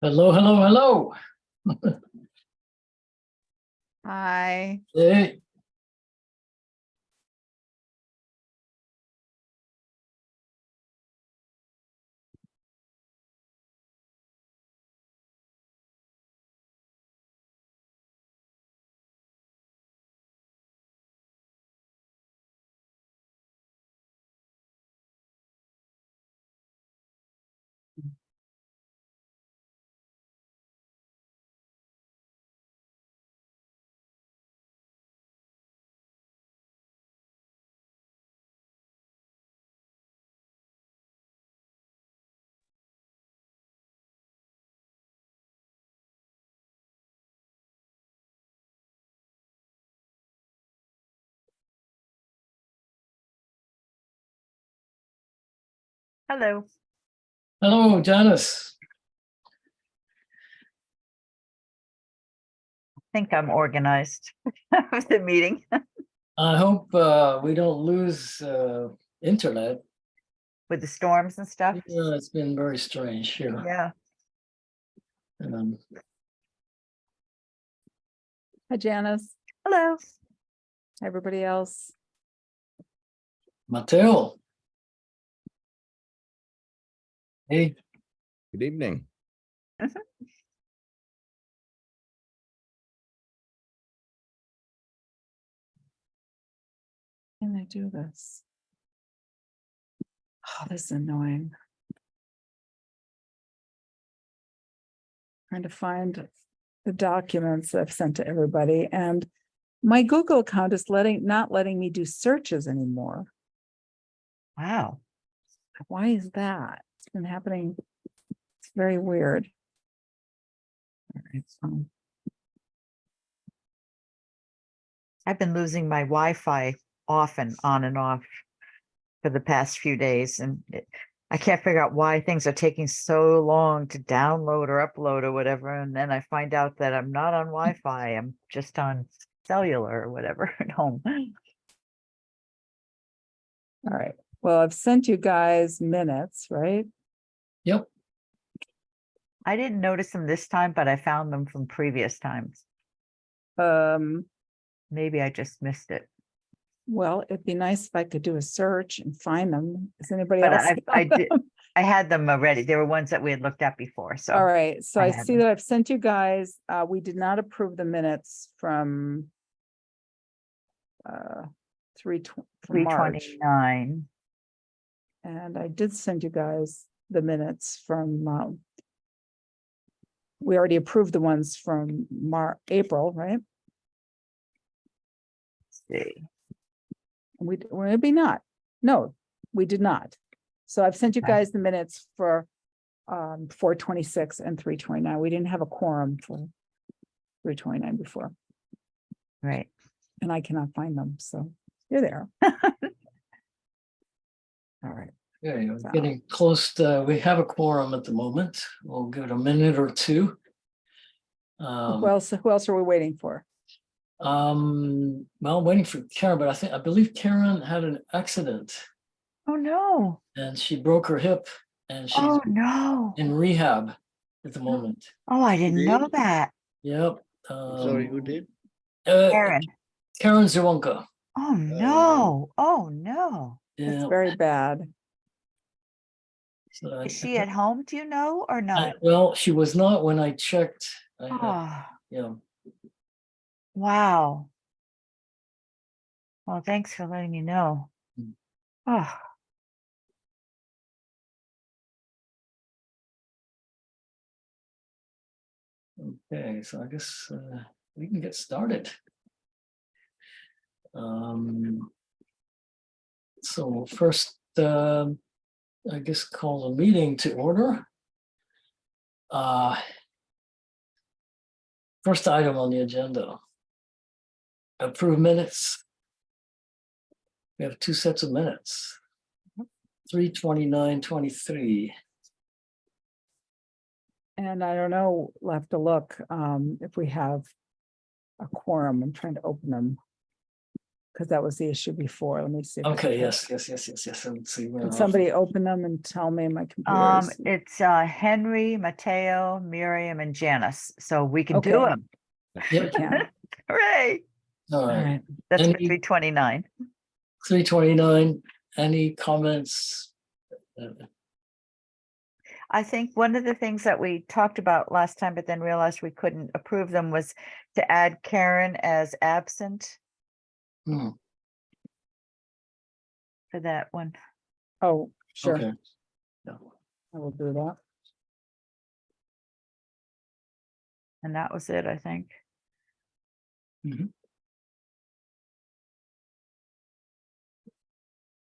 Hello, hello, hello. Hi. Hey, Hello. hello, Janice. I think I'm organized with the meeting. I hope we don't lose internet. With the storms and stuff. Yeah, it's been very strange here. Yeah. Um, Hi, Janice. Hello. Hi, everybody else. Mateo. Hey, Good evening. Can I do this? Oh, this is annoying. Trying to find the documents that I've sent to everybody, and my Google account is not letting me do searches anymore. Wow. Why is that? It's been happening. It's very weird. All right, so I've been losing my Wi-Fi often on and off for the past few days, and I can't figure out why things are taking so long to download or upload or whatever. And then I find out that I'm not on Wi-Fi. I'm just on cellular or whatever at home. all right. Well, I've sent you guys minutes, right? yep. I didn't notice them this time, but I found them from previous times. Maybe I just missed it. Well, it'd be nice if I could do a search and find them. Is anybody But else? I did. I had them already. They were ones that we had looked at before. So All right, so I I have see them. that I've sent you guys, we did not approve the minutes from March. 329. And I did send you guys the minutes from, we already approved the ones from April, right? See. Well, maybe not. No, we did not. So I've sent you Okay. guys the minutes for 426 and 329. We didn't have a quorum for 329 before, Right. and I cannot find them, so you're there. All right. Yeah, you're So- getting close to, we have a quorum at the moment. We'll give it a minute or two. Who else are we waiting for? Well, waiting for Karen, but I believe Karen had an accident Oh no. and she broke her hip and she's Oh no. in rehab at the moment. Oh, I didn't know did? that. Yep. Sorry, who did? Karen. Karen Zawonka. Oh no. Oh no. It's Yeah. very bad. So Is she at home, do you know, or not? well, she was not when I checked. Oh, Yeah. wow. Well, thanks for letting me know. Mm. Oh, Okay, so I guess we can get started. So first, I guess call the meeting to order. First item on the agenda. Approve minutes. We have two sets of minutes. 329-23. And I don't know, we'll have to look if we have a quorum. I'm trying to open them. because that was the issue before. Let me see. if I can Okay, find- yes. And see. Can somebody open them and tell me my computer is? It's Henry, Mateo, Miriam, and Janice. So we can do Okay. them. We Yep, can. Hooray! all All right. right. That's for Any- 329. 329, any comments? I think one of the things that we talked about last time, but then realized we couldn't approve them, was to add Karen as absent Hmm, for that one. Oh, sure. Okay. No. I will do that. And that was it, I think.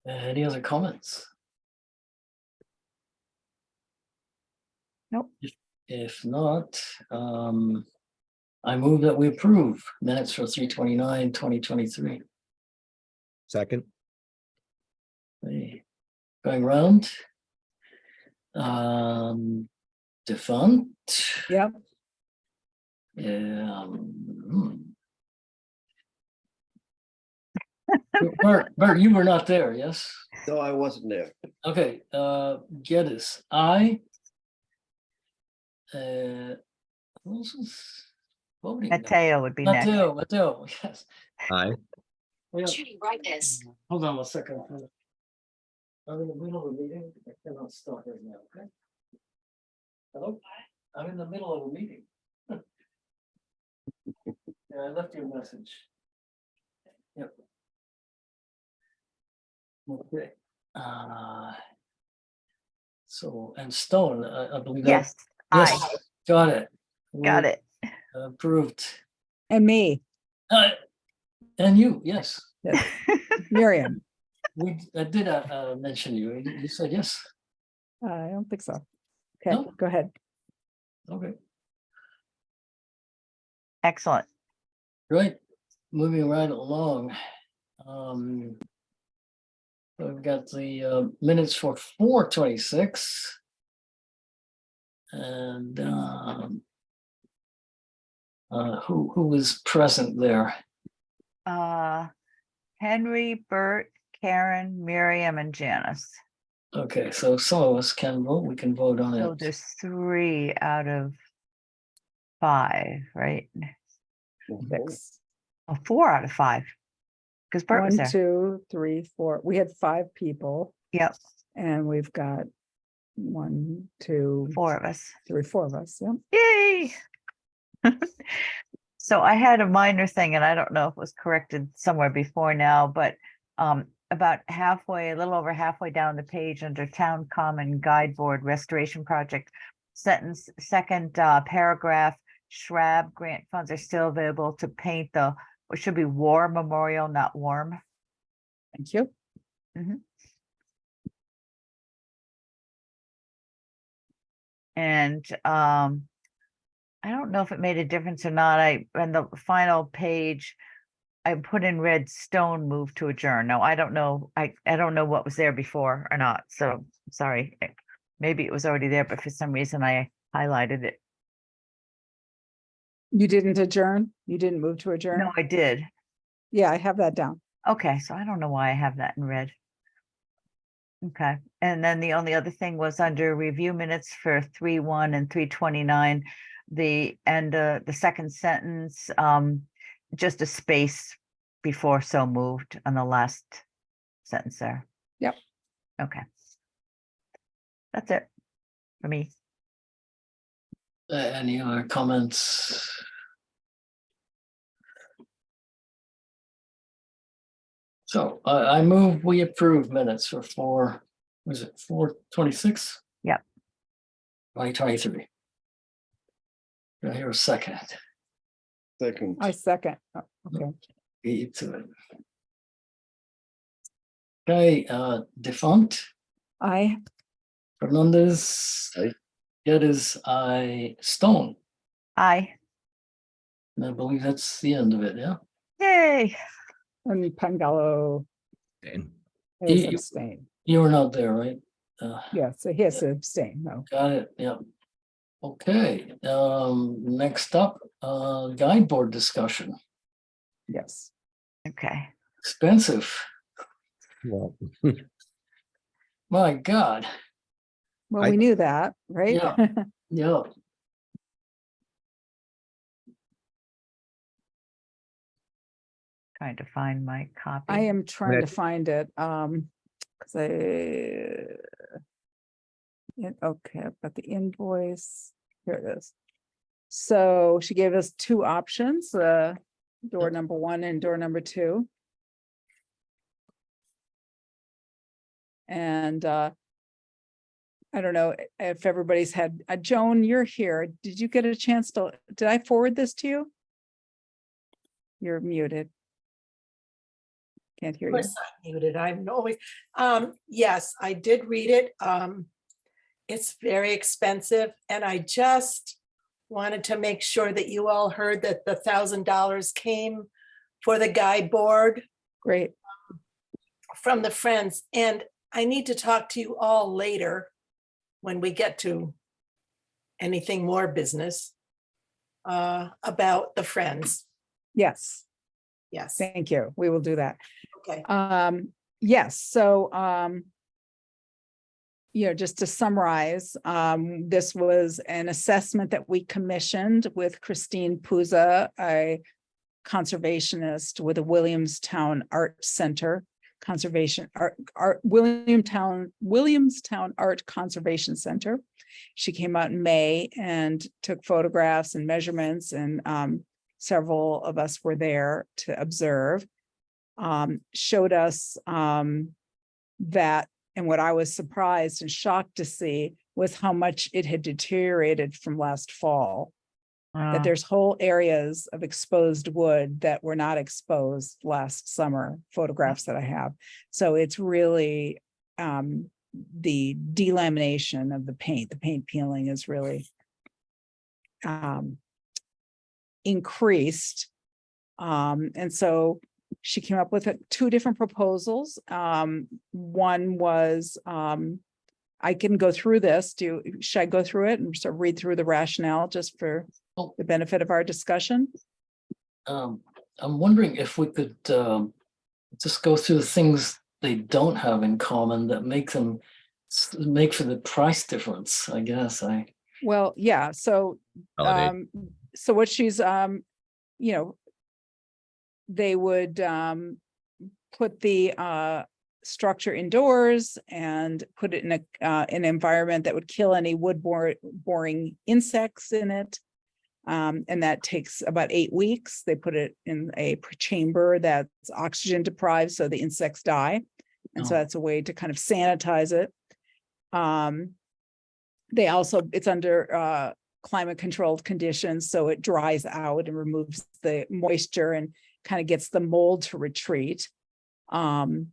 Any other comments? Nope. If not, I move that we approve minutes for 3/29/2023. Second. Okay. Going round. Defunct. Yep. Bert, you were not there, yes? No, I wasn't there. Okay, Geddes, I. Who else is voting? now? Mateo would be next. Mateo, yes. Aye. Yeah. Judy, write this. Hold on a second. I'm in the middle of a meeting. I cannot start right now, okay? Hello? I'm in the middle of a meeting. Yeah, I left you a message. Yep. Okay. So, and Stone, I believe that. Yes, Yes, I got it. got We it. Approved. And me, And you, yes. yes, Miriam. I did mention you. You said yes. I don't think so. Okay, No? go ahead. Okay, Excellent. great. Moving right along. We've got the minutes for 4/26. And who was present there? Henry, Bert, Karen, Miriam, and Janice. Okay, so some of us can vote. We can vote on So it. there's 3 out of 5, right? 6. Oh, 4 out of 5. Because Bert was 1, there. 2, 3, 4. We had 5 people Yep, and we've got 1, 2, 4 of us. 3, 4 of us. Yep. Yay! So I had a minor thing, and I don't know if it was corrected somewhere before now, but about halfway, a little over halfway down the page under Town Common Guide Board Restoration Project, second paragraph, Shrab grant funds are still available to paint the, what should be War Memorial, not Warm. Thank you. And I don't know if it made a difference or not. On the final page, I put in red Stone move to adjourn. No, I don't know. I don't know what was there before or not. So sorry. Maybe it was already there, but for some reason I highlighted it. You didn't adjourn? You didn't move to adjourn? No, I did. Yeah, I have that down. Okay, so I don't know why I have that in red. Okay, and then the only other thing was under review minutes for 3/1 and 3/29, the second sentence, just a space before so moved on the last sentence there. Yep. Okay. That's it for me. Any other comments? So I move we approve minutes for was it 4/26? Yep. 2023. Do I hear a second? Second. I second. Oh, okay. Beat you to it. Okay, defunct, I, Fernandez. Aye. Geddes, I, Stone. Aye. And I believe that's the end of it, yeah? Yay. and Pangallo Dan. is You- abstain. You were not there, right? Yeah, so he has to abstain, no. Got it, yeah. Okay, next up, guide board discussion. Yes. Okay. Expensive. Well, My God. Well, I- we knew that, right? Yeah. Yeah. Trying to find my copy. I am trying to Okay. find it, because okay, I've got the invoice, here it is. So she gave us two options, door number 1 and door number 2. And I don't know if everybody's had, Joan, you're here. Did you get a chance to, did I forward this to you? You're muted. Can't hear Of you. course I'm muted. I'm always, yes, I did read it. It's very expensive and I just wanted to make sure that you all heard that the $1,000 came for the guy board Great. from the Friends. And I need to talk to you all later when we get to anything more business about the Friends. Yes, Yes, thank you. We will do that. okay. Yes, so just to summarize, this was an assessment that we commissioned with Christine Puza, a conservationist with the Williamstown Art Center Williamstown Art Conservation Center. She came out in May and took photographs and measurements, and several of us were there to observe. Showed us that, and what I was surprised and shocked to see was how much it had deteriorated from last fall. That there's whole areas of exposed wood that were not exposed last summer, photographs that I have. So it's really the delamination of the paint peeling is really increased. And so she came up with two different proposals. One was, I can go through this. Should I go through it and sort of read through the rationale just for the benefit of our discussion? I'm wondering if we could just go through the things they don't have in common that make them make for the price difference, I guess. Well, yeah, so Validate. so what she's they would put the structure indoors and put it in an environment that would kill any wood-boring insects in it. And that takes about 8 weeks. They put it in a chamber that's oxygen deprived, so the insects die. And so Oh. that's a way to kind of sanitize it. They also, it's under climate controlled conditions, so it dries out and removes the moisture and kind of gets the mold to retreat. And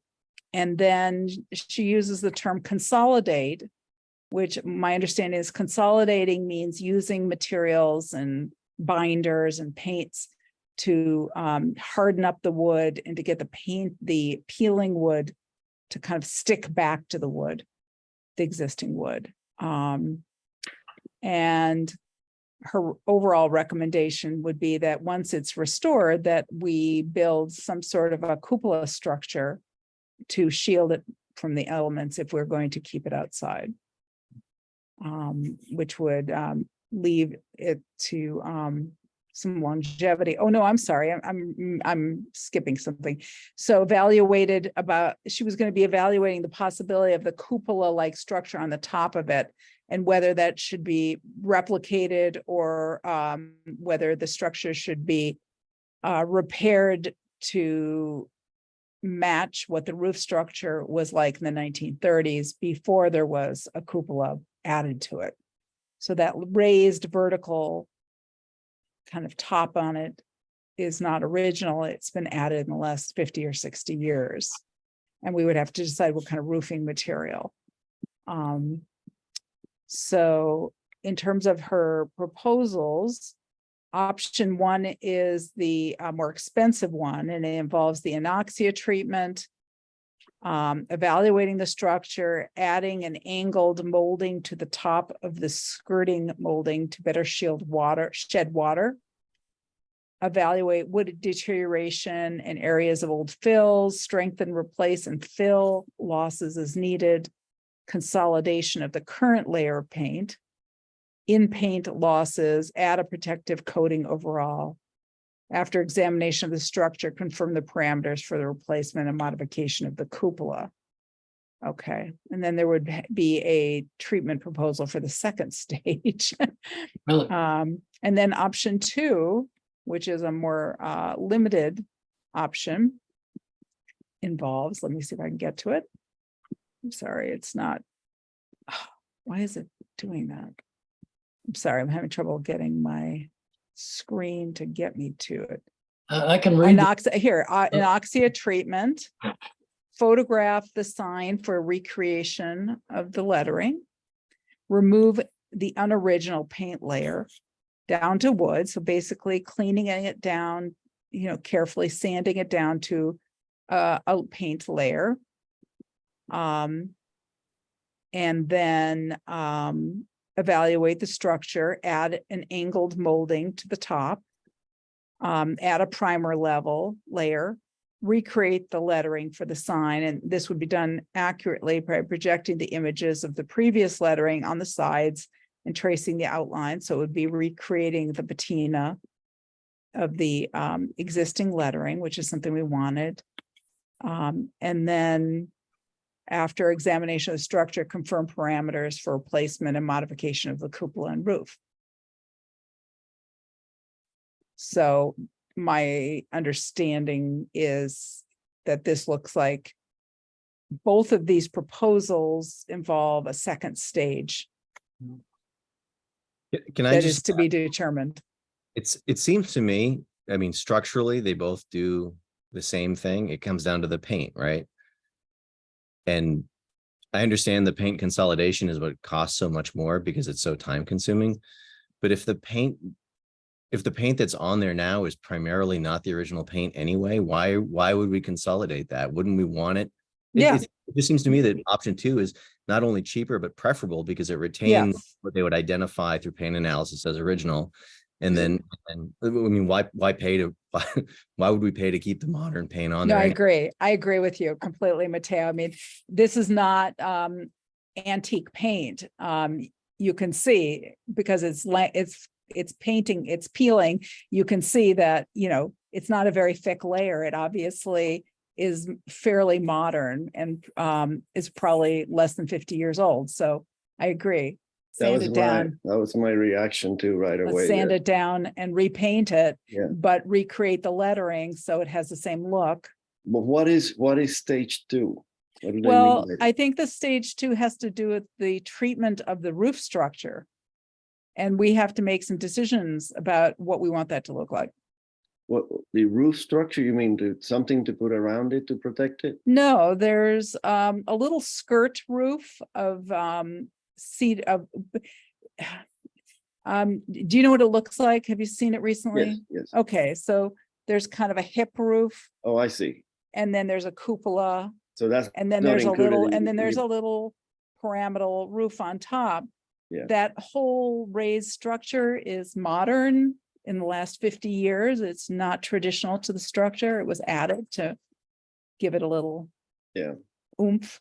then she uses the term consolidate, which my understanding is consolidating means using materials and binders and paints to harden up the wood and to get the peeling wood to kind of stick back to the wood, the existing wood. And her overall recommendation would be that once it's restored, that we build some sort of a cupola structure to shield it from the elements if we're going to keep it outside. Which would leave it to some longevity. Oh no, I'm sorry, I'm skipping something. So she was going to be evaluating the possibility of the cupola-like structure on the top of it, and whether that should be replicated or whether the structure should be repaired to match what the roof structure was like in the 1930s before there was a cupola added to it. So that raised vertical kind of top on it is not original. It's been added in the last 50 or 60 years. And we would have to decide what kind of roofing material. So in terms of her proposals, option 1 is the more expensive one, and it involves the anoxia treatment, evaluating the structure, adding an angled molding to the top of the skirting molding to better shed water, evaluate wood deterioration in areas of old fills, strengthen, replace, and fill losses as needed, consolidation of the current layer of paint, in paint losses, add a protective coating overall. After examination of the structure, confirm the parameters for the replacement and modification of the cupola. Okay, and then there would be a treatment proposal for the second stage. Really? And then option 2, which is a more limited option, involves, let me see if I can get to it. I'm sorry, it's not. Why is it doing that? I'm sorry, I'm having trouble getting my screen to get me to it. I can read. Anoxia treatment. Photograph the sign for recreation of the lettering. Remove the unoriginal paint layer down to wood. So basically cleaning it down, carefully sanding it down to a paint layer. And then evaluate the structure, add an angled molding to the top, add a primer layer, recreate the lettering for the sign. And this would be done accurately by projecting the images of the previous lettering on the sides and tracing the outline. So it would be recreating the patina of the existing lettering, which is something we wanted. And then after examination of the structure, confirm parameters for replacement and modification of the cupola and roof. So my understanding is that this looks like both of these proposals involve a second stage Can I that is just, to be determined. it seems to me, I mean, structurally, they both do the same thing. It comes down to the paint, right? And I understand the paint consolidation is what costs so much more because it's so time consuming. But if the paint that's on there now is primarily not the original paint anyway, why would we consolidate that? Wouldn't we want it? It just seems to me that option 2 is not only cheaper, but preferable because it retains what they would identify through paint analysis as original. And then, I mean, why would we pay to keep the modern paint on No, there? I agree. I agree with you completely, Matteo. I mean, this is not antique paint. You can see because it's painting, it's peeling. You can see that, it's not a very thick layer. It obviously is fairly modern and is probably less than 50 years old. So I agree. Sand it down. That was my reaction too right Let's away. sand it down and repaint it, Yeah. but recreate the lettering so it has the same look. But what is stage 2? What do they Well, mean by I think the stage 2 has to do with the treatment of the roof structure. And we have to make some decisions about what we want that to look like. what the roof structure? You mean something to put around it to protect it? No, there's a little skirt roof of do you know what it looks like? Have you seen it recently? Yes, yes. Okay, so there's kind of a hip roof Oh, I see. and then there's a cupola So that's and then not there's a included little, in and the- then there's a little pyramidal roof on top. Yeah. That whole raised structure is modern in the last 50 years. It's not traditional to the structure. It was added to give it a little oomph.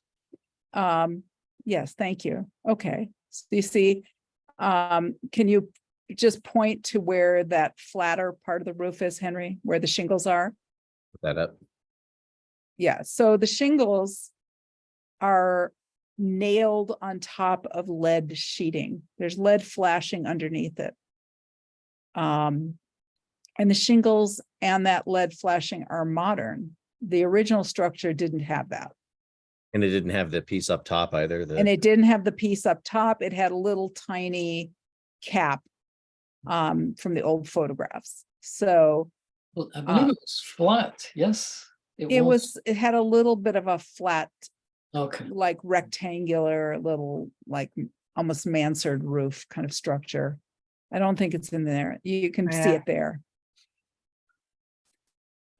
Yes, thank you. Okay, so you see, can you just point to where that flatter part of the roof is, Henry, where the shingles are? Put that up. Yeah, so the shingles are nailed on top of lead sheeting. There's lead flashing underneath it. And the shingles and that lead flashing are modern. The original structure didn't have that. And it didn't have the piece up top either. And it didn't have the piece up top. It had a little tiny cap from the old photographs. So Well, I believe it was flat. Yes, it had a little bit of a flat, Okay. like rectangular, little like almost mansard roof kind of structure. I don't think it's in there. You can see Yeah. it there.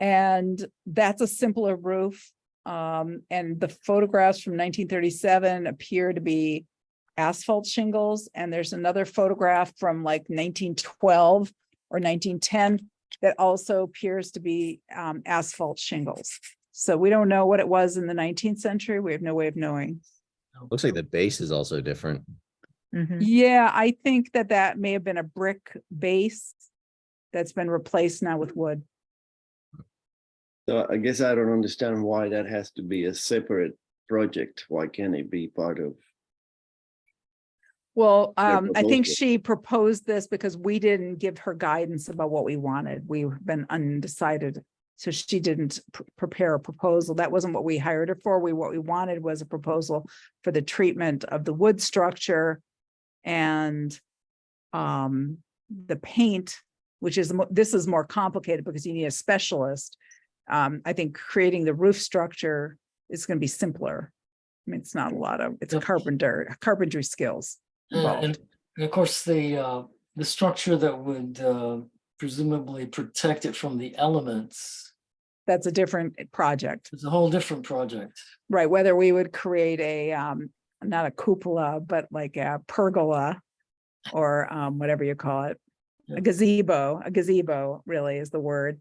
And that's a simpler roof. And the photographs from 1937 appear to be asphalt shingles. And there's another photograph from like 1912 or 1910 that also appears to be asphalt shingles. So we don't know what it was in the 19th century. We have no way of knowing. Looks like the base is also different. Mhm. Yeah, I think that that may have been a brick base that's been replaced now with wood. So I guess I don't understand why that has to be a separate project. Why can't it be part of? Well, Their I think proposal. she proposed this because we didn't give her guidance about what we wanted. We've been undecided. So she didn't prepare a proposal. That wasn't what we hired her for. What we wanted was a proposal for the treatment of the wood structure and the paint, which is, this is more complicated because you need a specialist. I think creating the roof structure is going to be simpler. I mean, it's not a lot of, it's Yep. carpentry skills. involved. And of course, the structure that would presumably protect it from the elements That's a different project, is a whole different project. right? Whether we would create a, not a cupola, but like a pergola or whatever you call it, Yeah. a gazebo really is the word.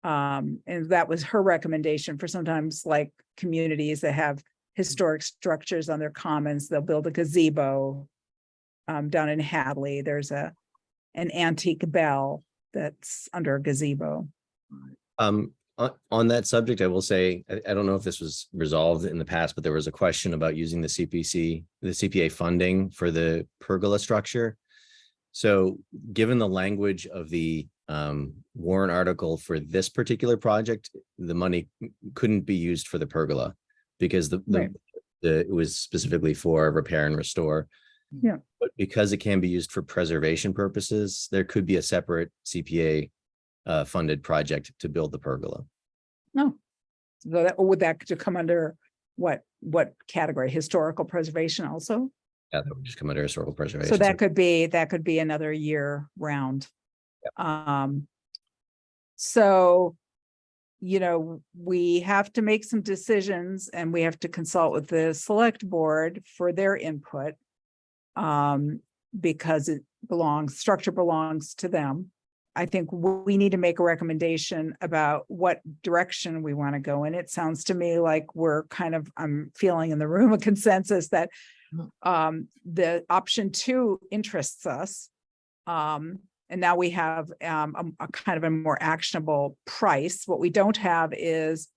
And that was her recommendation for sometimes like communities that have historic structures on their commons, they'll build a gazebo. Down in Hadley, there's an antique bell that's under a gazebo. On that subject, I will say, I don't know if this was resolved in the past, but there was a question about using the CPA funding for the pergola structure. So given the language of the warrant article for this particular project, the money couldn't be used for the pergola because Right. it was specifically for repair and restore. Yeah. But because it can be used for preservation purposes, there could be a separate CPA funded project to build the pergola. No. So that, would that to come under what category? Historical preservation also? Yeah, that would just come under historical preservation. So that could be another year round. So, we have to make some decisions and we have to consult with the select board for their input. Because structure belongs to them. I think we need to make a recommendation about what direction we want to go in. It sounds to me like I'm feeling in the room a consensus that the option 2 interests us. And now we have a kind of a more actionable price. What we don't have is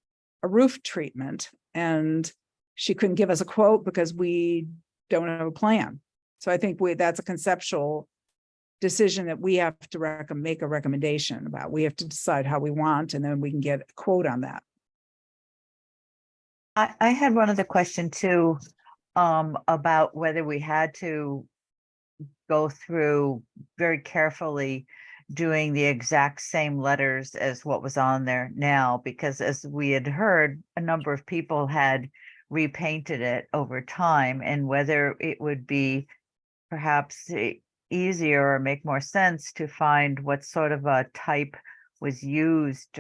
a roof treatment, and she couldn't give us a quote because we don't have a plan. So I think that's a conceptual decision that we have to make a recommendation about. We have to decide how we want, and then we can get a quote on that. I had one other question too, about whether we had to go through very carefully doing the exact same letters as what was on there now, because as we had heard, a number of people had repainted it over time, and whether it would be perhaps easier or make more sense to find what sort of a type was used,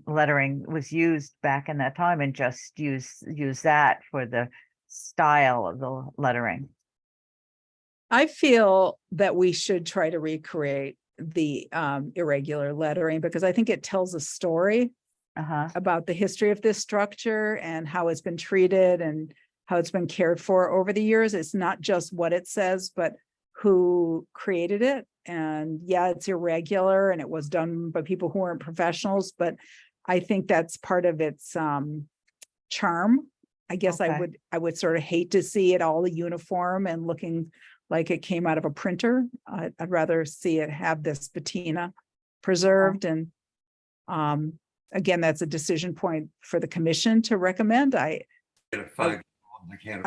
lettering was used back in that time, and just use that for the style of the lettering. I feel that we should try to recreate the irregular lettering because I think it tells a story about the history of this structure and how it's been treated and how it's been cared for over the years. It's not just what it says, but who created it. And yeah, it's irregular and it was done by people who weren't professionals, but I think that's part of its charm. I guess Okay. I would sort of hate to see it all uniform and looking like it came out of a printer. I'd rather see it have this patina preserved. And again, that's a decision point for the commission to recommend. I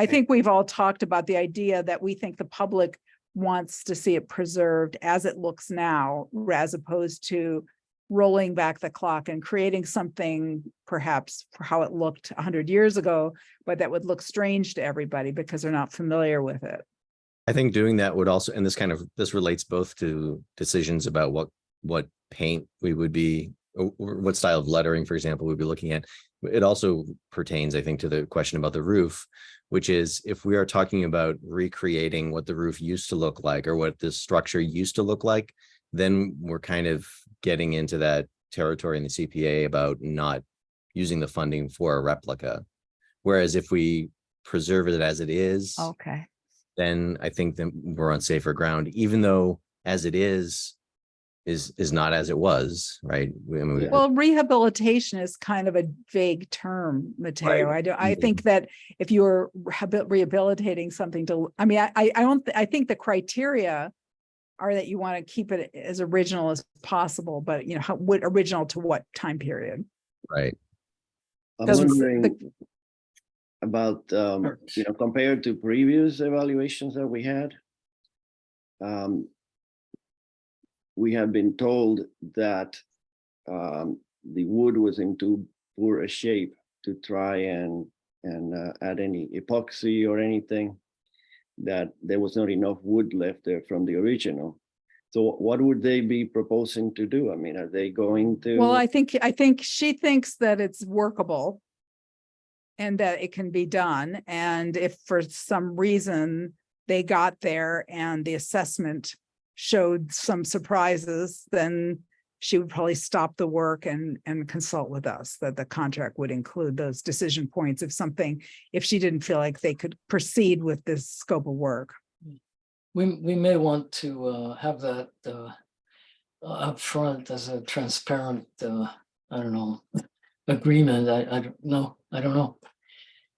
think we've all talked about the idea that we think the public wants to see it preserved as it looks now, as opposed to rolling back the clock and creating something perhaps for how it looked 100 years ago, but that would look strange to everybody because they're not familiar with it. I think doing that would also, and this relates both to decisions about what paint we would be, or what style of lettering, for example, we'd be looking at. It also pertains, I think, to the question about the roof, which is if we are talking about recreating what the roof used to look like or what the structure used to look like, then we're kind of getting into that territory in the CPA about not using the funding for a replica. Whereas if we preserve it as it is, Okay. then I think that we're on safer ground, even though as it is not as it was, right? Well, rehabilitation is kind of a vague term, Matteo. Right. I think that if you're rehabilitating something I think the criteria are that you want to keep it as original as possible, but what original to what time period? Right. I'm Doesn't- wondering about, compared to previous evaluations that we had. We have been told that the wood was in too poor a shape to try and add any epoxy or anything, that there was not enough wood left there from the original. So what would they be proposing to do? I mean, are they going to? Well, I think she thinks that it's workable and that it can be done. And if for some reason they got there and the assessment showed some surprises, then she would probably stop the work and consult with us, that the contract would include those decision points if she didn't feel like they could proceed with this scope of work. We may want to have that up front as a transparent, agreement. I don't know.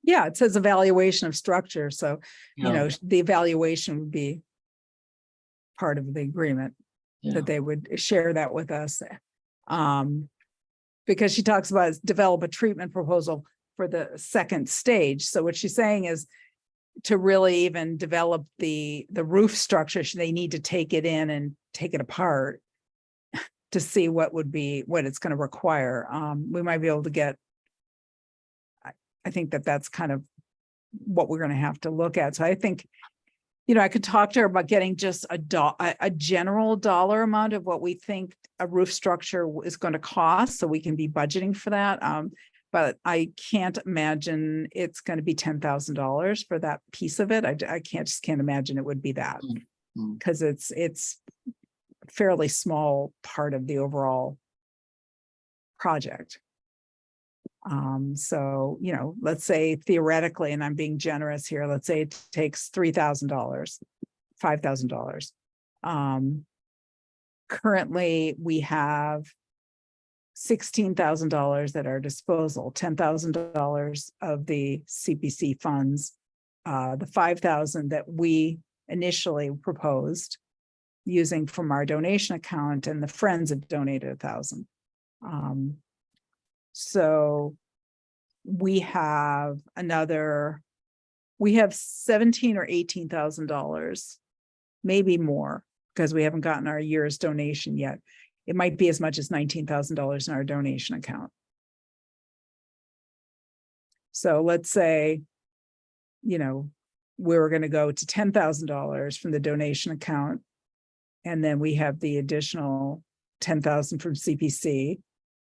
Yeah, it says evaluation of structure. So, Yeah. the evaluation would be part of the agreement, Yeah. that they would share that with us. Because she talks about develop a treatment proposal for the second stage. So what she's saying is to really even develop the roof structure, they need to take it in and take it apart to see what it's going to require. We might be able to get, I think that's kind of what we're going to have to look at. So I think, I could talk to her about getting just a general dollar amount of what we think a roof structure is going to cost, so we can be budgeting for that. But I can't imagine it's going to be $10,000 for that piece of it. I just can't imagine it would be that, because it's a fairly small part of the overall project. So, let's say theoretically, and I'm being generous here, let's say it takes $3,000, $5,000. Currently we have $16,000 at our disposal, $10,000 of the CPC funds, the $5,000 that we initially proposed using from our donation account, and the friends have donated $1,000. So we have $17,000 or $18,000, maybe more, because we haven't gotten our year's donation yet. It might be as much as $19,000 in our donation account. So let's say, we were going to go to $10,000 from the donation account, and then we have the additional $10,000 from CPC,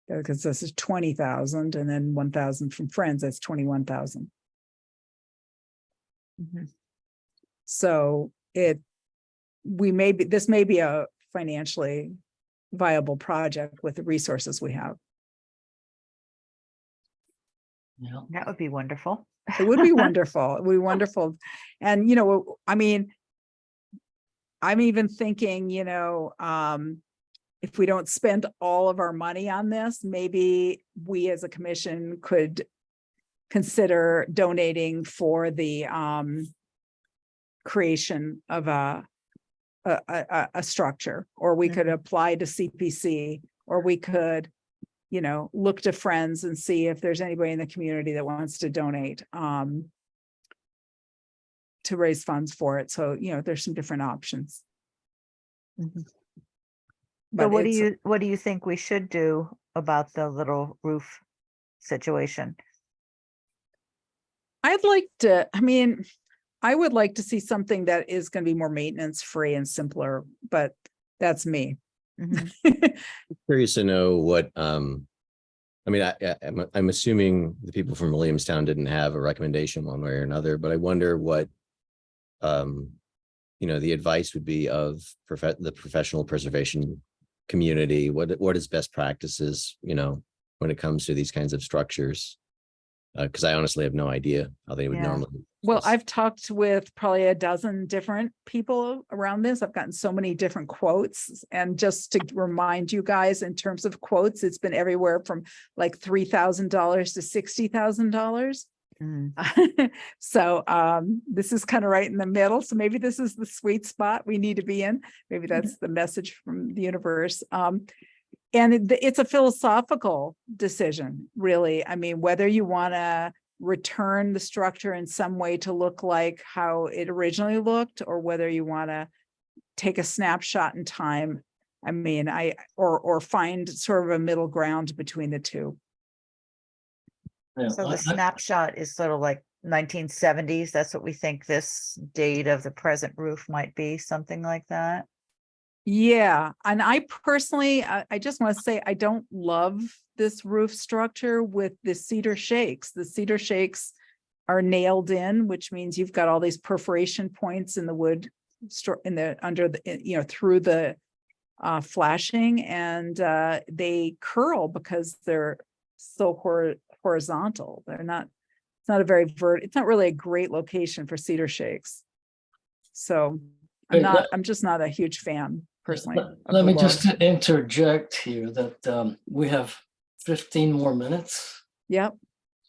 because this is $20,000, and then $1,000 from friends, that's $21,000. So this may be a financially viable project with the resources we have. Yeah. That would be wonderful. It would be wonderful. It would be wonderful. And, I'm even thinking, if we don't spend all of our money on this, maybe we as a commission could consider donating for the creation of a structure, or we could apply to CPC, or we could, look to friends and see if there's anybody in the community that wants to donate to raise funds for it. So, there's some different options. So what do you think we should do about the little roof situation? I would like to see something that is going to be more maintenance free and simpler, but that's me. Curious to know what, I'm assuming the people from Williamstown didn't have a recommendation one way or another, but I wonder what, the advice would be of the professional preservation community? What is best practices, you know, when it comes to these kinds of structures? Because I honestly have no idea how they would Yeah. normally. Well, just- I've talked with probably a dozen different people around this. I've gotten so many different quotes. And just to remind you guys, in terms of quotes, it's been everywhere from like $3,000 to $60,000. Mm. So this is kind of right in the middle. So maybe this is the sweet spot we need to be in. Maybe that's the message from the universe. And it's a philosophical decision, really. I mean, whether you want to return the structure in some way to look like how it originally looked, or whether you want to take a snapshot in time. I mean, or find sort of a middle ground between the two. Yeah, So the snapshot is sort of like 1970s. That's what we think this date of the present roof might be, something like that. Yeah, and I personally, I just want to say, I don't love this roof structure with the cedar shakes. The cedar shakes are nailed in, which means you've got all these perforation points in the wood under the, through the flashing, and they curl because they're so horizontal. They're not, it's not a very it's not really a great location for cedar shakes. So I'm just not a huge fan personally. Let me just interject here that we have 15 more minutes, Yep.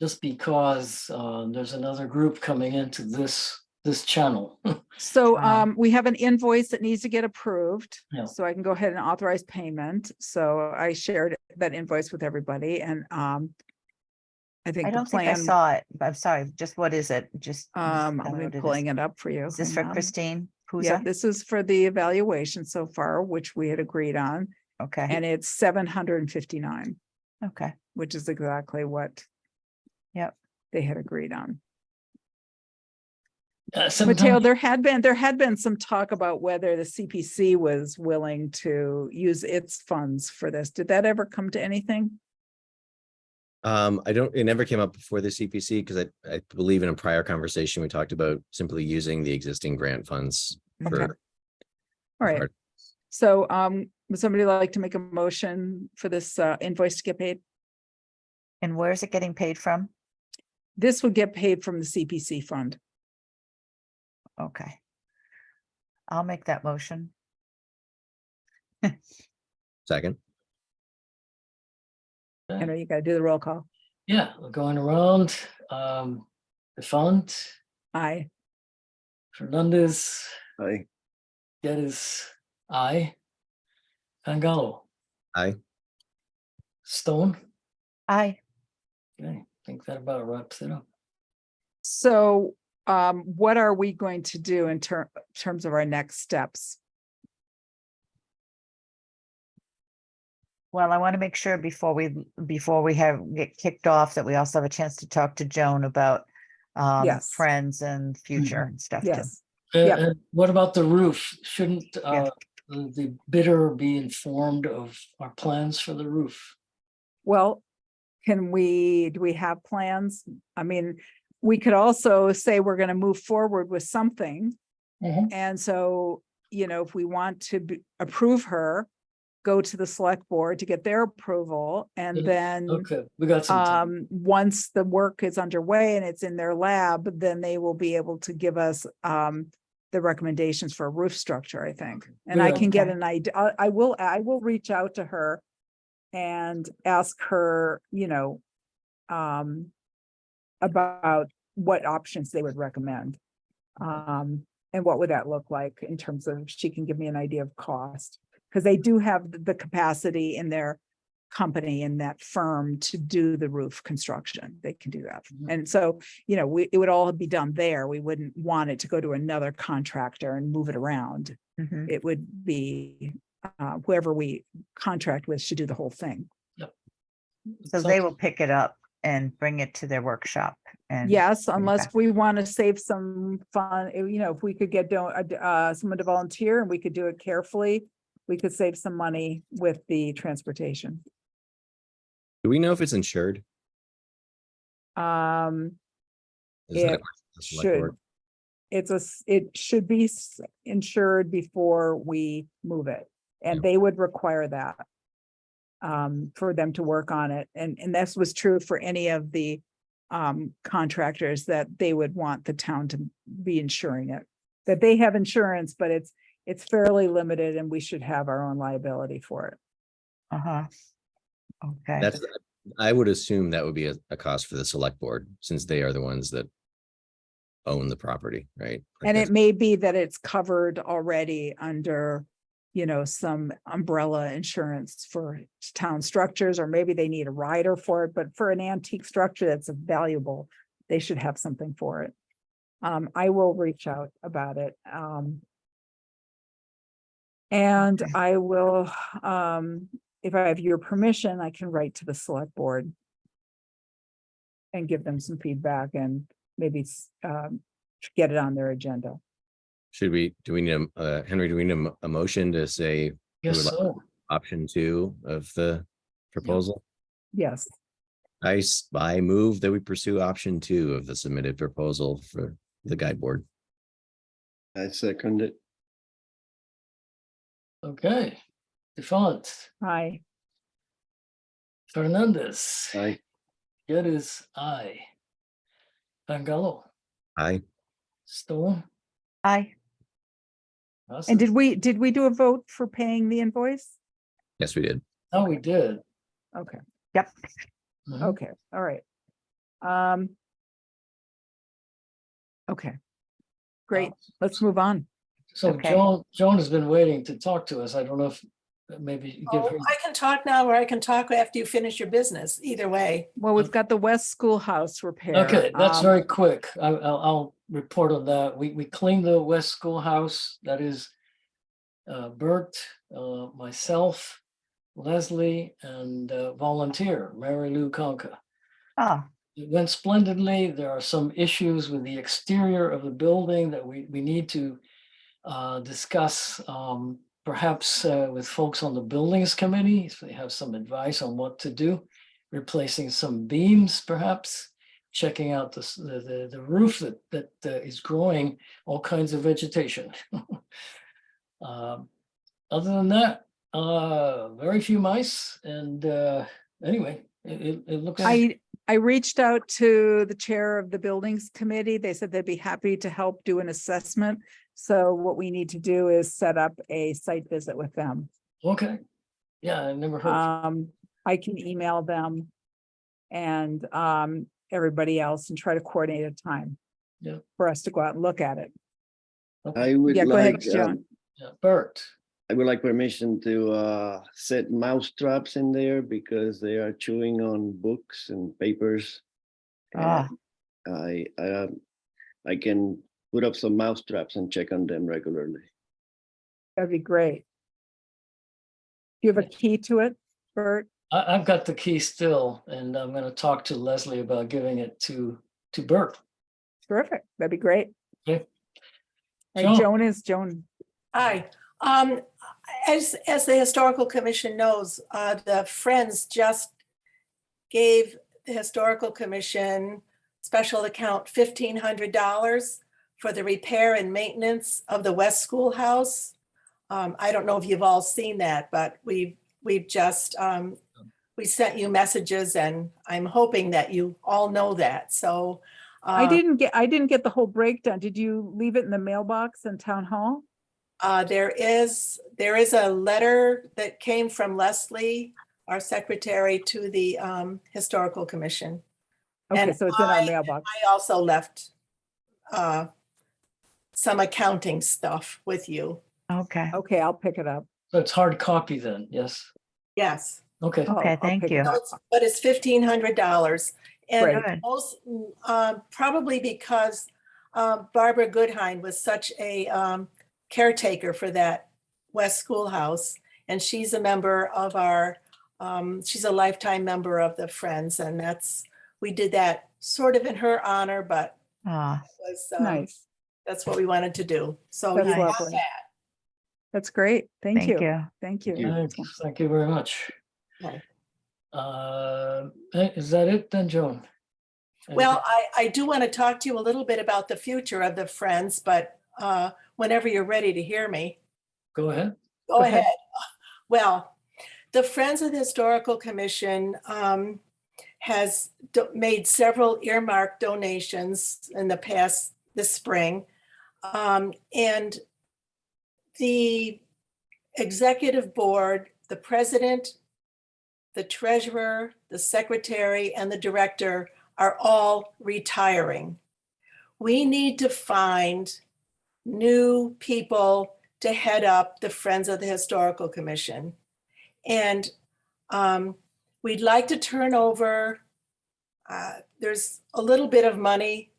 just because there's another group coming into this channel. So Wow. we have an invoice that needs to get approved. Yeah. So I can go ahead and authorize payment. So I shared that invoice with everybody, and I think I the don't think I plan, saw it, but I'm sorry, just what is it? Just. I'm pulling it up for you. Is this Hang for on. Christine? Yeah, Puza? this is for the evaluation so far, which we had agreed on, Okay, and it's 759, okay, which is exactly what yep. they had agreed on. Mateo, Sometimes, there had been some talk about whether the CPC was willing to use its funds for this. Did that ever come to anything? it never came up before the CPC because I believe in a prior conversation, we talked about simply using the existing grant funds Okay. for. All right. So would somebody like to make a motion for this invoice to get paid? And where is it getting paid from? This would get paid from the CPC fund. Okay. I'll make that motion. Second, You know, you got to do the roll call. yeah, we're going around. The fund, Aye. Fernandez, I, aye. Pangalo, aye. Stone. Aye. Okay, I think that about wraps it up. So what are we going to do in terms of our next steps? Well, I want to make sure before we get kicked off that we also have a chance to talk to Joan about Yes. friends and future and stuff too. Yes. Yep. And what about the roof? Shouldn't Yeah. the bidder be informed of our plans for the roof? Well, do we have plans? I mean, we could also say we're going to move forward with something. And so, if we want to approve her, go to the select board to get their approval. And then Okay, we got some time. once the work is underway and it's in their lab, then they will be able to give us the recommendations for a roof structure, I think. And I Yeah. can get Okay. an idea. I will reach out to her and ask her, about what options they would recommend. And what would that look like in terms of, she can give me an idea of cost, because they do have the capacity in their company, in that firm, to do the roof construction. They can do that. Mhm. And so, it would all be done there. We wouldn't want it to go to another contractor and move it around. Mhm. It would be whoever we contract with should do the whole thing. So they will pick it up and bring it to their workshop and. Yes, bring it unless back. we want to save some fun, if we could get someone to volunteer and we could do it carefully, we could save some money with the transportation. Do we know if it's insured? Is that a It question for the select board? should, it should be insured before we move it. And Yeah. they would require that for them to work on it. And this was true for any of the contractors, that they would want the town to be insuring it. That they have insurance, but it's fairly limited and we should have our own liability for it. Uh-huh. Okay. That's, I would assume that would be a cost for the select board, since they are the ones that own the property, right? Like And that's- it may be that it's covered already under, some umbrella insurance for town structures, or maybe they need a rider for it, but for an antique structure that's valuable, they should have something for it. I will reach out about it. And Okay. I will, if I have your permission, I can write to the select board and give them some feedback and maybe get it on their agenda. do we need Henry, do we need a motion to say Yes, would like so. option 2 of the proposal? Yes, I move that we pursue option 2 of the submitted proposal for the guide board. I second it. Okay. Default, hi. Fernandez, Aye. Geddes, aye. Bangalore, Aye. Stone. Aye. And did we do a vote for paying the invoice? Yes, we did. Oh, we did. Okay, Yep. Mhm. okay, all right. Okay. Great, let's move on. So Okay. Joan has been waiting to talk to us. I don't know if maybe you give Oh, her. I can talk now or I can talk after you finish your business, either way. Well, we've got the West Schoolhouse repair. Okay, that's Um, very quick. I'll report on that. We cleaned the West Schoolhouse. That is Bert, myself, Leslie, and volunteer, Mary Lou Conca. Oh, It went splendidly. There are some issues with the exterior of the building that we need to discuss, perhaps with folks on the buildings committee, if they have some advice on what to do, replacing some beams, perhaps, checking out the roof that is growing all kinds of vegetation. Other than that, very few mice, and anyway, it looks. I reached out to the chair of the buildings committee. They said they'd be happy to help do an assessment. So what we need to do is set up a site visit with them. Okay, yeah, I never heard. I can email them and everybody else and try to coordinate a time. Yeah. For us to go out and look at it. I would Yeah, go ahead, like, John. Yeah, Bert. I would like permission to set mouse traps in there because they are chewing on books and papers. Ah. And I can put up some mouse traps and check on them regularly. That'd be great. Do you have a key to it, Bert? I've got the key still, and I'm going to talk to Leslie about giving it to Bert. Terrific. That'd be great. Okay. Right, Joan. Joan. Hi. As the Historical Commission knows, the Friends just gave the Historical Commission special account $1,500 for the repair and maintenance of the West Schoolhouse. I don't know if you've all seen that, but we've just we sent you messages, and I'm hoping that you all know that. So I didn't get the whole breakdown. Did you leave it in the mailbox in town hall? there is a letter that came from Leslie, our secretary, to the Historical Commission. Okay, And so it's in our mailbox. I also left some accounting stuff with you. okay. Okay, I'll pick it up. So it's hard copy then, yes? Yes, Okay, Oh, Okay, I'll thank pick it you. up. but it's $1,500. And Good. most, probably because Barbara Goodhine was such a caretaker for that West Schoolhouse. And she's a member of our, she's a lifetime member of the Friends. And we did that sort of in her honor, but Ah, was, Nice. that's what we wanted to do. So That's you got lovely. that. That's great. Thank thank you. you. Thank you. thank you very much. Okay. Is that it then, Joan? Well, I do want to talk to you a little bit about the future of the Friends, but whenever you're ready to hear me, Go ahead. go Go ahead. ahead. Well, the Friends of the Historical Commission has made several earmarked donations in the past, this spring. And the executive board, the president, the treasurer, the secretary, and the director are all retiring. We need to find new people to head up the Friends of the Historical Commission. And we'd like to turn over, there's a little bit of money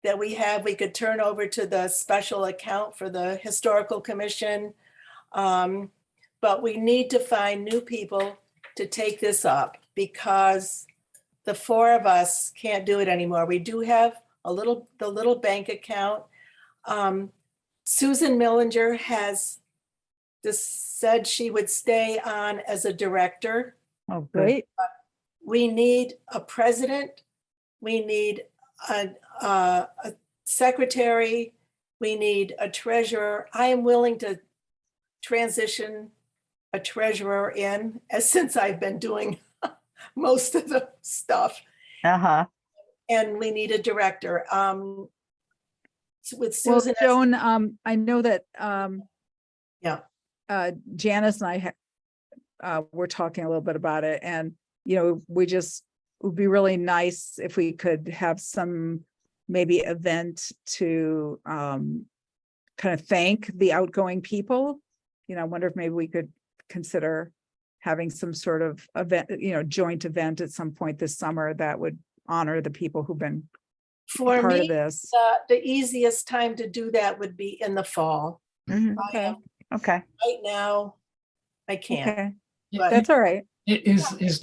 that we have, we could turn over to the special account for the Historical Commission. But we need to find new people to take this up because the four of us can't do it anymore. We do have the little bank account. Susan Millinger has said she would stay on as a director. Oh, great. We need a president. We need a secretary. We need a treasurer. I am willing to transition a treasurer in, since I've been doing most of the stuff. Uh-huh. And we need a director. With Well, Susan. Joan, I know that Yeah. Janice and I we're talking a little bit about it, and it would be really nice if we could have some maybe event to kind of thank the outgoing people. I wonder if maybe we could consider having some sort of event, joint event at some point this summer that would honor the people who've been For part of me, this. the easiest time to do that would be in the fall. Mhm. Okay, Okay. Right now, I can't. okay, But that's all right. Is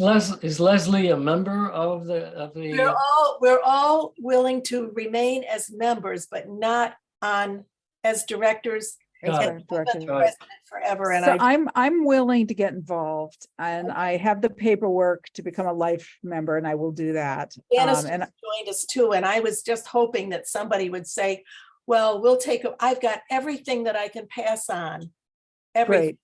Leslie a member of the? we're all willing to remain as members, but not on as directors. As Got a And I've director. been president forever, and So I'm willing to get involved, and I have the paperwork to become a life member, and I will do that. Janice And joined us too, and I was just hoping that somebody would say, well, I've got everything that I can pass on. Everything. great.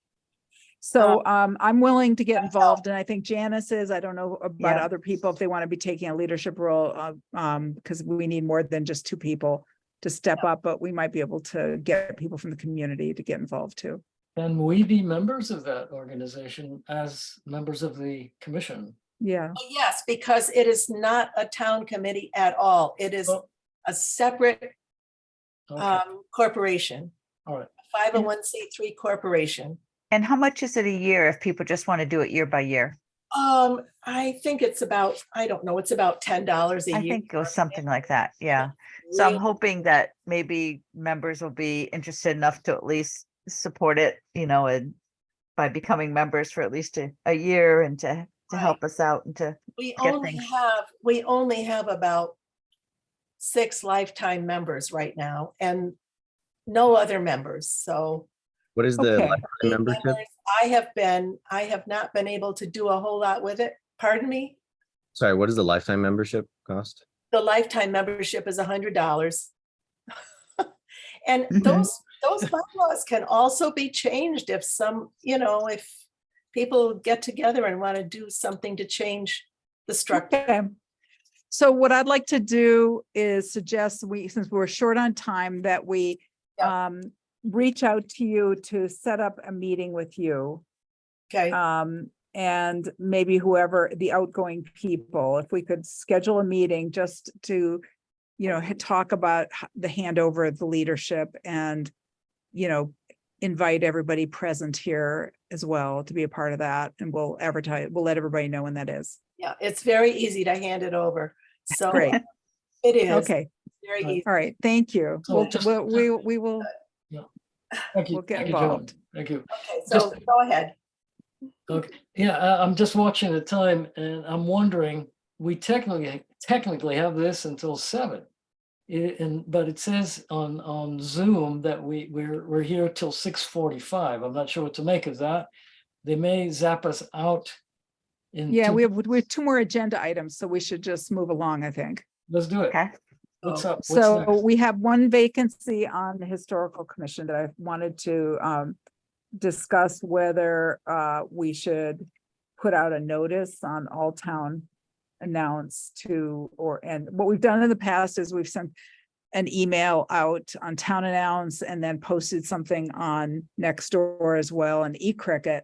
So I'm willing to get involved, and I think Janice is. I don't know about Yeah. other people if they want to be taking a leadership role, because we need more than just two people to step up, but we might be able to get people from the community to get involved too. Can we be members of that organization as members of the commission? Yeah, Yes, because it is not a town committee at all. It is Oh. a separate Okay, corporation, all right. 501c3 corporation. And how much is it a year if people just want to do it year by year? I think it's about, I don't know, it's about $10 a I year. think it was something like that. Yeah. So I'm Really? hoping that maybe members will be interested enough to at least support it, and by becoming members for at least a year and to help us out and to We get only things. have about 6 lifetime members right now and no other members. So What is the Okay. lifetime membership? members, I have not been able to do a whole lot with it. Pardon me? Sorry, what does the lifetime membership cost? The lifetime membership is $100. And Mhm. those bylaws can also be changed if if people get together and want to do something to change the structure. okay. So what I'd like to do is suggest since we're short on time, that we reach out to you to set up a meeting with you. Okay, And maybe whoever the outgoing people, if we could schedule a meeting just to, talk about the handover of the leadership and, invite everybody present here as well to be a part of that. And we'll let everybody know when that is. yeah, it's very easy to hand it over. So Great. it is Okay. very Right. easy. All right. Thank you. So just- We will, Thank you. We'll get Thank you, Joan. involved. Thank you. Okay, so go ahead. Okay, yeah, I'm just watching the time and I'm wondering, we technically have this until 7. But it says on Zoom that we're here till 6:45. I'm not sure what to make of that. They may zap us out. yeah, we have 2 more agenda items, so we should just move along, I think. Let's do it. Okay. What's up? What's So next? we have one vacancy on the Historical Commission that I wanted to discuss whether we should put out a notice on all town announce to, and what we've done in the past is we've sent an email out on town announce and then posted something on Nextdoor as well, and eCricket,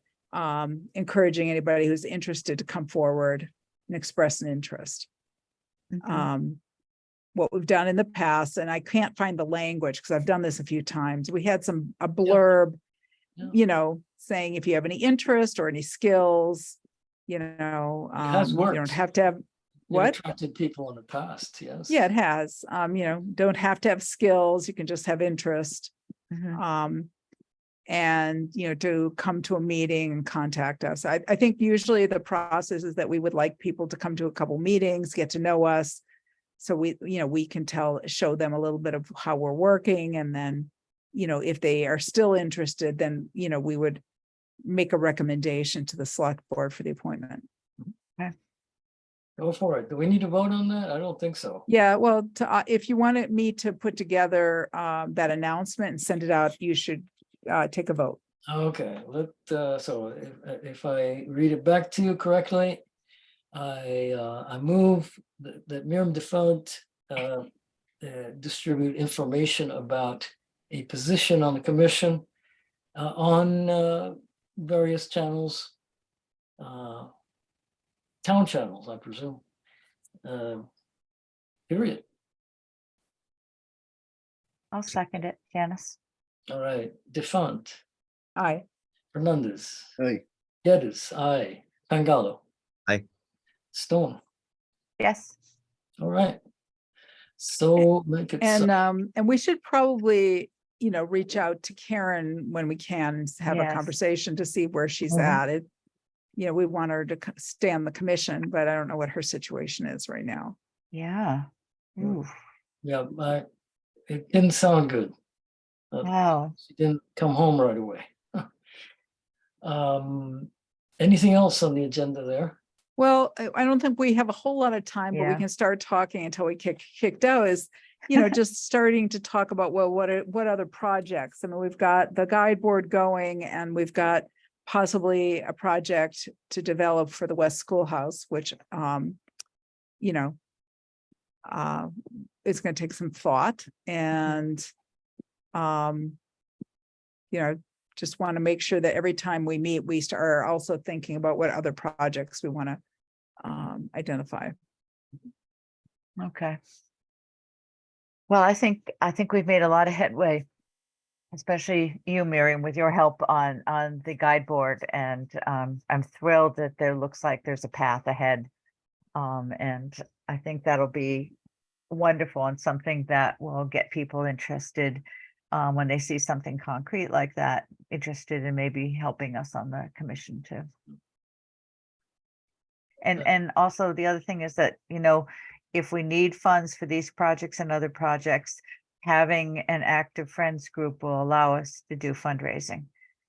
encouraging anybody who's interested to come forward and express an interest. What we've done in the past, and I can't find the language because I've done this a few times. We had a blurb, Yeah. Saying if you have any interest or any skills, has you worked. don't have to have It what? attracted people in the past, yes. Yeah, it has. Don't have to have skills. You can just have interest. Mhm. And, to come to a meeting and contact us. I think usually the process is that we would like people to come to a couple meetings, get to know us. So we can show them a little bit of how we're working. And then, if they are still interested, then, we would make a recommendation to the select board for the appointment. Go for it. Do we need to vote on that? I don't think so. Yeah, well, if you wanted me to put together that announcement and send it out, you should take a vote. Okay, so if I read it back to you correctly, I move that Miriam Defunt distribute information about a position on the commission on various channels, town channels, I presume. Period. I'll second it, Janice. All right, Defunt, Aye. Hernandez, Hey, Geddes, aye, Pangalo. Aye. Stone. Yes. All right. So make it so. And we should probably, reach out to Karen when we can, have a Yes. conversation to see where she's Mhm. at. We want her to stay on the commission, but I don't know what her situation is right now. Yeah. Mm. Ooh, Yeah, it didn't sound good. wow. She didn't come home right away. Anything else on the agenda there? Well, I don't think we have a whole lot of time, but we Yeah. can start talking until we kicked out is, just starting to talk about, well, what other projects? I mean, we've got the guide board going and we've got possibly a project to develop for the West Schoolhouse, which, it's going to take some thought and, just want to make sure that every time we meet, we are also thinking about what other projects we want to identify. Okay. Well, I think we've made a lot of headway, especially you, Miriam, with your help on the guide board. And I'm thrilled that there looks like there's a path ahead. And I think that'll be wonderful and something that will get people interested when they see something concrete like that, interested in maybe helping us on the commission too. And also the other thing is that, if we need funds for these projects and other projects, having an active friends group will allow us to do fundraising.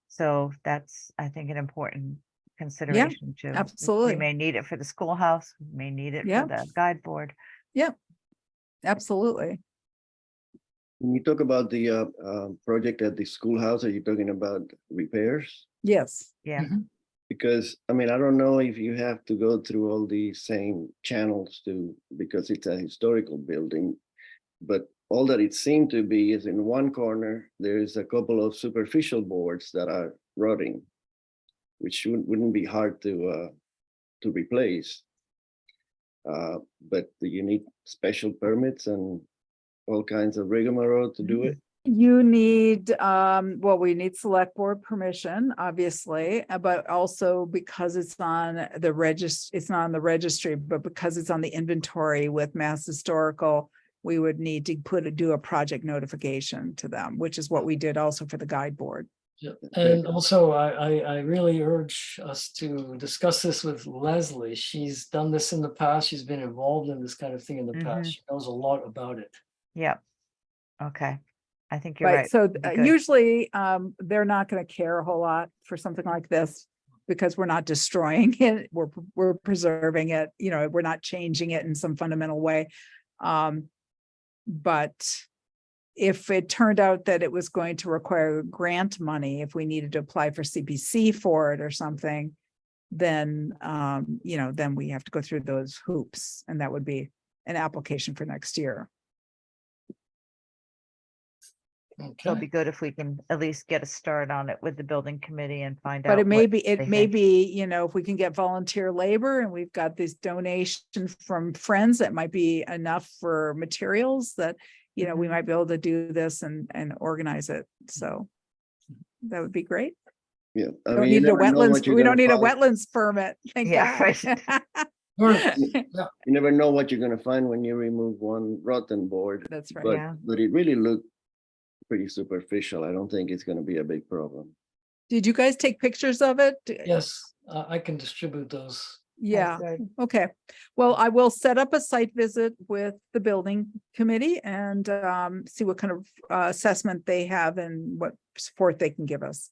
So that's, I think, an important consideration too. absolutely. We may need it for the schoolhouse, we may need it Yeah. for the guide board. Absolutely. when you talk about the project at the schoolhouse, are you talking about repairs? Yes. Yeah. Because, I mean, I don't know if you have to go through all the same channels because it's a historical building. But all that it seemed to be is in one corner, there's a couple of superficial boards that are rotting, which wouldn't be hard to replace. But you need special permits and all kinds of rigmarole to do it. You need, we need select board permission, obviously, but also because it's on the it's not on the registry, but because it's on the inventory with Mass Historical, we would need to do a project notification to them, which is what we did also for the guide board. Yeah. And also, I really urge us to discuss this with Leslie. She's done this in the past. She's been involved in this kind of thing in the past. She knows a lot about it. Yeah. Okay. I think you're Right, right. so It'd be good. usually they're not going to care a whole lot for something like this because we're not destroying it, we're preserving it, we're not changing it in some fundamental way. But if it turned out that it was going to require grant money, if we needed to apply for CPC for it or something, then, then we have to go through those hoops, and that would be an application for next year. It'll be Okay, good if we can at least get a start on it with the building committee and find out. But it may what be, they it may think. be, if we can get volunteer labor and we've got this donation from friends, that might be enough for materials that, we Mhm. might be able to do this and organize it. So that would be great. Yeah. I Don't mean, you need a never know what wetlands, you're we don't gonna need a find. wetlands permit. Thank Yeah, God. Sure. You never know what you're gonna find when you remove one rotten board, That's right. but, Yeah. but it really looked pretty superficial. I don't think it's gonna be a big problem. Did you guys take pictures of it? yes, I can distribute those. Yeah, good. okay. Well, I will set up a site visit with the building committee and see what kind of assessment they have and what support they can give us.